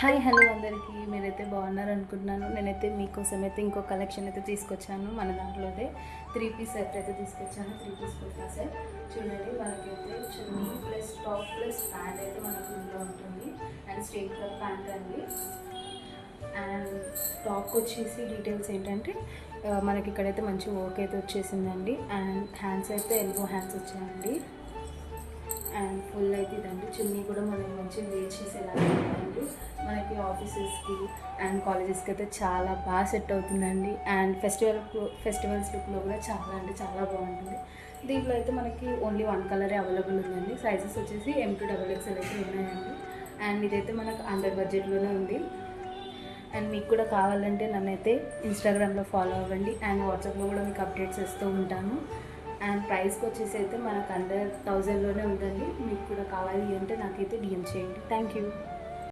Hi hello అందరికీ, మీరైతే బాగున్నారు అనుకుంటున్నాను. నేనైతే మీకోసం అయితే ఇంకో కలెక్షన్ అయితే తీసుకొచ్చాను. మన దాంట్లోనే 3 పీస్ సెట్ అయితే తీసుకొచ్చాను. 3 పీస్ కుర్తా సెట్ చూడండి. మనకైతే చున్నీ ప్లస్ టాప్ ప్లస్ ప్యాంట్ అయితే మనకు ఇంట్లో ఉంటుంది. అండ్ స్ట్రైట్ కట్ ప్యాంట్ అండి. అండ్ టాప్ వచ్చేసి డీటెయిల్స్ ఏంటంటే మనకి ఇక్కడైతే మంచి వర్క్ అయితే వచ్చేసిందండి. అండ్ హ్యాండ్స్ అయితే ఎల్బో హ్యాండ్స్ వచ్చాయండి. అండ్ ఫుల్ అయితే ఇదండి. చున్నీ కూడా మనం మంచిగా వేర్ చేసేలా ఉందండి. మనకి ఆఫీసెస్కి అండ్ కాలేజెస్కి అయితే చాలా బాగా సెట్ అవుతుందండి. అండ్ ఫెస్టివల్స్ లుక్లో కూడా చాలా అంటే చాలా బాగుంటుంది. దీంట్లో అయితే మనకి ఓన్లీ 1 కలరే అవైలబుల్ ఉందండి. సైజెస్ వచ్చేసి M2XXL అయితే ఉన్నాయండి. అండ్ ఇదైతే మనకు అండర్ బడ్జెట్లోనే ఉంది. అండ్ మీకు కూడా కావాలంటే నన్నైతే ఇన్స్టాగ్రామ్లో ఫాలో అవ్వండి. అండ్ వాట్సాప్లో కూడా మీకు అప్డేట్స్ ఇస్తూ ఉంటాను. అండ్ ప్రైస్కి వచ్చేసి అయితే మనకు అండర్ 1000లోనే ఉందండి. మీకు కూడా కావాలి అంటే నాకైతే డిఎం చేయండి. Thank you.